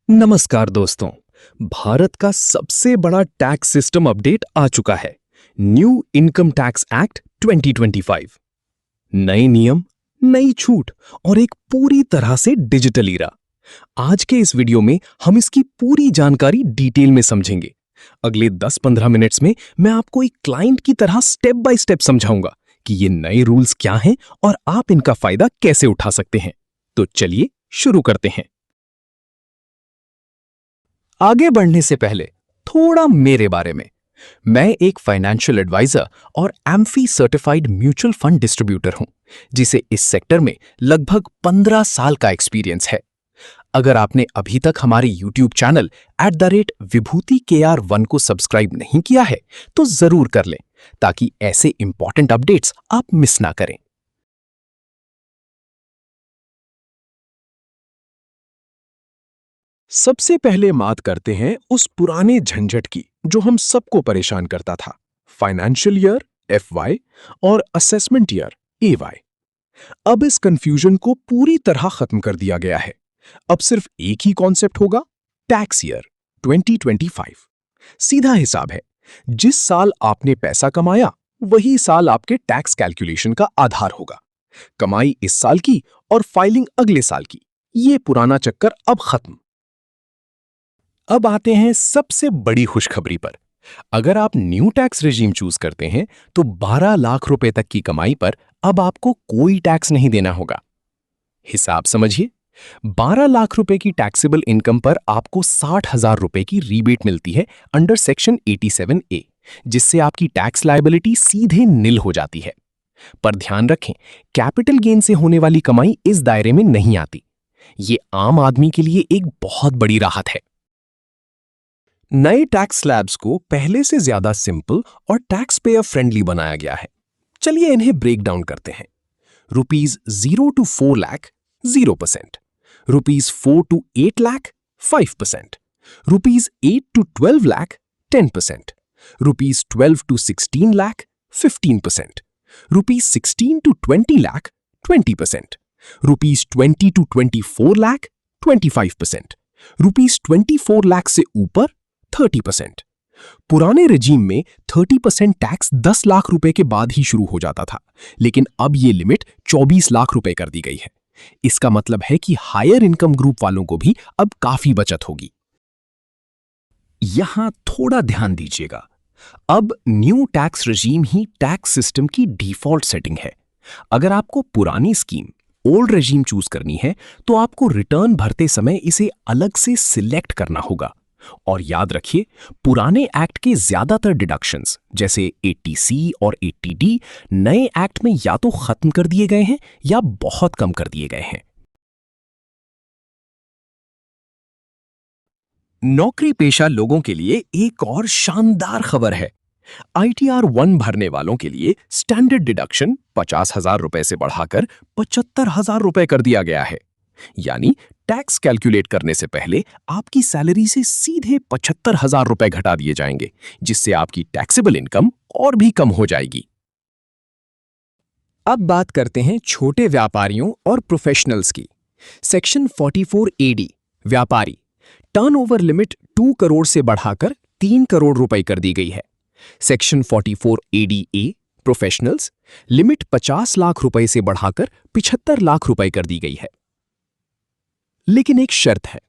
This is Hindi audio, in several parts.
नमस्कार दोस्तों। भारत का सबसे बड़ा टैक्स सिस्टम अपडेट आ चुका है। New income tax act 2025। नए नियम, नई छूट और एक पूरी तरह से डिजिटल ईरा। आज के इस वीडियो में हम इसकी पूरी जानकारी डिटेल में समझेंगे। अगले 10-15 मिनट्स में मैं आपको एक क्लाइंट की तरह स्टेप बाय स्टेप समझाऊंगा कि ये नए रूल्स क्या हैं और आप इनका फायदा कैसे उठा सकते हैं। तो चलिए शुरू करते हैं। आगे बढ़ने से पहले थोड़ा मेरे बारे में। मैं एक फाइनेंशियल एडवाइजर और amphi certified mutual fund distributor हूं, जिसे इस सेक्टर में लगभग 15 साल का एक्सपीरियंस है। अगर आपने अभी तक हमारे YouTube चैनल @विभूति KR1 को सब्सक्राइब नहीं किया है, तो जरूर कर लें, ताकि ऐसे इंपॉर्टेंट अपडेट्स आप मिस ना करें। सबसे पहले बात करते हैं उस पुराने झंझट की जो हम सबको परेशान करता था, फाइनेंशियल ईयर FY और असेसमेंट ईयर AY। अब इस कंफ्यूजन को पूरी तरह खत्म कर दिया गया है। अब सिर्फ एक ही कॉन्सेप्ट होगा, टैक्स ईयर 2025। सीधा हिसाब है, जिस साल आपने पैसा कमाया वही साल आपके टैक्स कैलकुलेशन का आधार होगा। कमाई इस साल की और फाइलिंग अगले साल की, ये पुराना चक्कर अब खत्म। अब आते हैं सबसे बड़ी खुशखबरी पर। अगर आप न्यू टैक्स रेजिम चूज करते हैं तो 12 लाख रुपए तक की कमाई पर अब आपको कोई टैक्स नहीं देना होगा। हिसाब समझिए, 12 लाख रुपए की टैक्सेबल इनकम पर आपको 60,000 रुपए की रीबेट मिलती है अंडर सेक्शन 87A, जिससे आपकी टैक्स लायबिलिटी सीधे निल हो जाती है। पर ध्यान रखें, कैपिटल गेन से होने वाली कमाई इस दायरे में नहीं आती। ये आम आदमी के लिए एक बहुत बड़ी राहत है। नए टैक्स स्लैब्स को पहले से ज्यादा सिंपल और टैक्स पेयर फ्रेंडली बनाया गया है। चलिए इन्हें ब्रेक डाउन करते हैं। Rupees 0 to 4 lakh 0%, rupees 4 to 8 lakh 5%, rupees 8 to 12 lakh 10%, rupees 12 to 16 lakh 15%, rupees 16 to 20 lakh 20%, rupees 20 to 24 lakh 25%, rupees 24 lakh से ऊपर 30%। पुराने रेजिम में 30% टैक्स 10 लाख रुपए के बाद ही शुरू हो जाता था, लेकिन अब यह लिमिट 24 लाख रुपए कर दी गई है। इसका मतलब है कि हायर इनकम ग्रुप वालों को भी अब काफी बचत होगी। यहां थोड़ा ध्यान दीजिएगा, अब न्यू टैक्स रेजिम ही टैक्स सिस्टम की डिफॉल्ट सेटिंग है। अगर आपको पुरानी स्कीम ओल्ड रेजिम चूज करनी है तो आपको रिटर्न भरते समय इसे अलग से सिलेक्ट करना होगा। और याद रखिए, पुराने एक्ट के ज्यादातर डिडक्शंस जैसे 80C और 80D नए एक्ट में या तो खत्म कर दिए गए हैं या बहुत कम कर दिए गए हैं। नौकरी पेशा लोगों के लिए एक और शानदार खबर है। ITR 1 भरने वालों के लिए स्टैंडर्ड डिडक्शन 50,000 रुपए से बढ़ाकर 75,000 रुपए कर दिया गया है। यानी टैक्स कैलकुलेट करने से पहले आपकी सैलरी से सीधे 75,000 रुपए घटा दिए जाएंगे, जिससे आपकी टैक्सेबल इनकम और भी कम हो जाएगी। अब बात करते हैं छोटे व्यापारियों और प्रोफेशनल्स की। सेक्शन 44AD व्यापारी, टर्नओवर लिमिट 2 करोड़ से बढ़ाकर 3 करोड़ रुपए कर दी गई है। Section 44ADA professionals, limit 50 lakh रुपए से बढ़ाकर 75 लाख रुपए कर दी गई है। लेकिन एक शर्त है,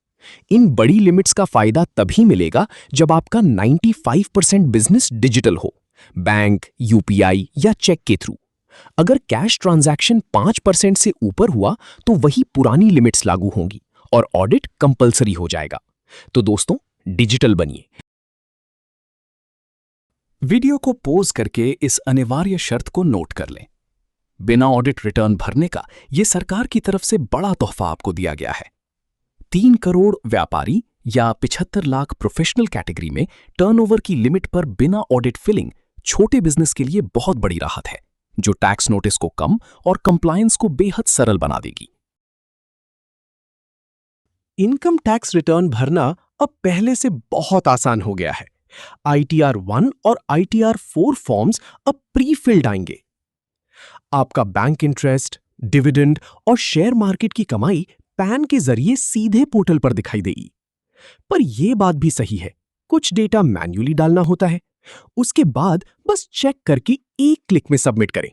इन बड़ी लिमिट्स का फायदा तभी मिलेगा जब आपका 95% बिजनेस डिजिटल हो, बैंक, UPI या चेक के थ्रू। अगर कैश ट्रांजैक्शन 5% से ऊपर हुआ तो वही पुरानी लिमिट्स लागू होंगी और ऑडिट कंपलसरी हो जाएगा। तो दोस्तों, डिजिटल बनिए। वीडियो को पॉज करके इस अनिवार्य शर्त को नोट कर लें। बिना ऑडिट रिटर्न भरने का यह सरकार की तरफ से बड़ा तोहफा आपको दिया गया है। 3 करोड़ व्यापारी या 75 लाख प्रोफेशनल कैटेगरी में टर्नओवर की लिमिट पर बिना ऑडिट फिलिंग छोटे बिजनेस के लिए बहुत बड़ी राहत है, जो टैक्स नोटिस को कम और कंप्लायंस को बेहद सरल बना देगी। इनकम टैक्स रिटर्न भरना अब पहले से बहुत आसान हो गया है। ITR 1 और ITR 4 फॉर्म्स अब प्री फिल्ड आएंगे। आपका बैंक इंटरेस्ट, डिविडेंड और शेयर मार्केट की कमाई पैन के जरिए सीधे पोर्टल पर दिखाई देगी। पर यह बात भी सही है, कुछ डेटा मैन्युअली डालना होता है। उसके बाद बस चेक करके एक क्लिक में सबमिट करें।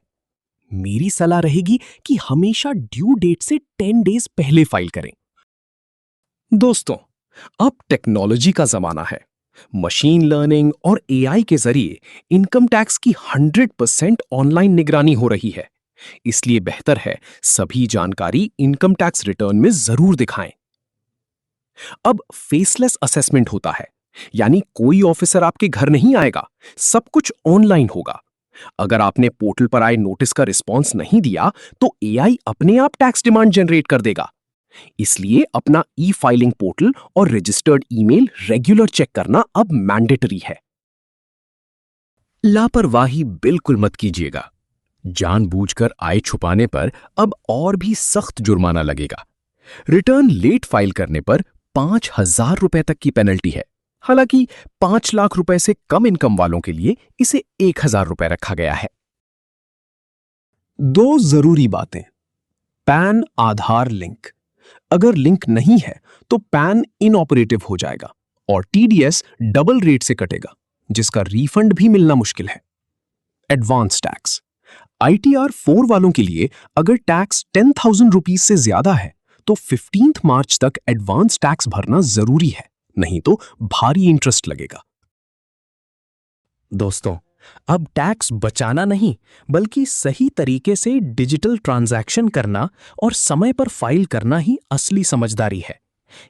मेरी सलाह रहेगी कि हमेशा ड्यू डेट से 10 डेज पहले फाइल करें। दोस्तों, अब टेक्नोलॉजी का जमाना है। मशीन लर्निंग और एआई के जरिए इनकम टैक्स की 100% ऑनलाइन निगरानी हो रही है। इसलिए बेहतर है सभी जानकारी इनकम टैक्स रिटर्न में जरूर दिखाएं। अब फेसलेस असेसमेंट होता है, यानी कोई ऑफिसर आपके घर नहीं आएगा, सब कुछ ऑनलाइन होगा। अगर आपने पोर्टल पर आए नोटिस का रिस्पॉन्स नहीं दिया तो एआई अपने आप टैक्स डिमांड जनरेट कर देगा। इसलिए अपना ई फाइलिंग पोर्टल और रजिस्टर्ड ईमेल रेगुलर चेक करना अब मैंडेटरी है। लापरवाही बिल्कुल मत कीजिएगा। जानबूझकर आय छुपाने पर अब और भी सख्त जुर्माना लगेगा। रिटर्न लेट फाइल करने पर 5,000 रुपए तक की पेनल्टी है। हालांकि 5 लाख रुपए से कम इनकम वालों के लिए इसे 1,000 रुपए रखा गया है। 2 जरूरी बातें। पैन आधार लिंक। अगर लिंक नहीं है तो पैन इनऑपरेटिव हो जाएगा और टीडीएस डबल रेट से कटेगा, जिसका रीफंड भी मिलना मुश्किल है। Advance tax. आईटीआर 4 वालों के लिए अगर टैक्स 10,000 रुपीज से ज्यादा है तो 15 मार्च तक एडवांस टैक्स भरना जरूरी है, नहीं तो भारी इंटरेस्ट लगेगा। दोस्तों, अब टैक्स बचाना नहीं बल्कि सही तरीके से डिजिटल ट्रांजैक्शन करना और समय पर फाइल करना ही असली समझदारी है।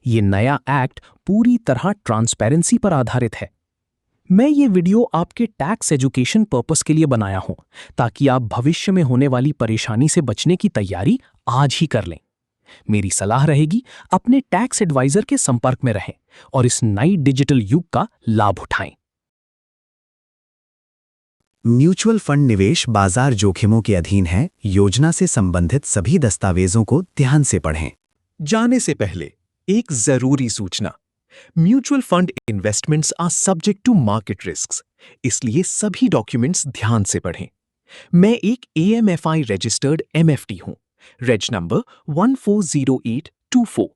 ये नया एक्ट पूरी तरह ट्रांसपेरेंसी पर आधारित है। मैं ये वीडियो आपके टैक्स एजुकेशन पर्पस के लिए बनाया हूं, ताकि आप भविष्य में होने वाली परेशानी से बचने की तैयारी आज ही कर लें। मेरी सलाह रहेगी, अपने टैक्स एडवाइजर के संपर्क में रहें और इस नई डिजिटल युग का लाभ उठाएं। म्यूचुअल फंड निवेश बाजार जोखिमों के अधीन है। योजना से संबंधित सभी दस्तावेजों को ध्यान से पढ़ें। जाने से पहले एक जरूरी सूचना। Mutual fund investments are subject to market risks, इसलिए सभी डॉक्यूमेंट्स ध्यान से पढ़ें। मैं एक AMFI रजिस्टर्ड MFD हूं। Reg number 140824।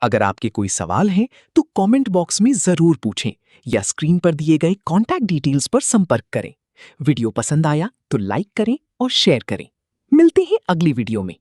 अगर आपके कोई सवाल हैं तो कमेंट बॉक्स में जरूर पूछें या स्क्रीन पर दिए गए कॉन्टैक्ट डिटेल्स पर संपर्क करें। वीडियो पसंद आया तो लाइक करें और शेयर करें। मिलते हैं अगली वीडियो में।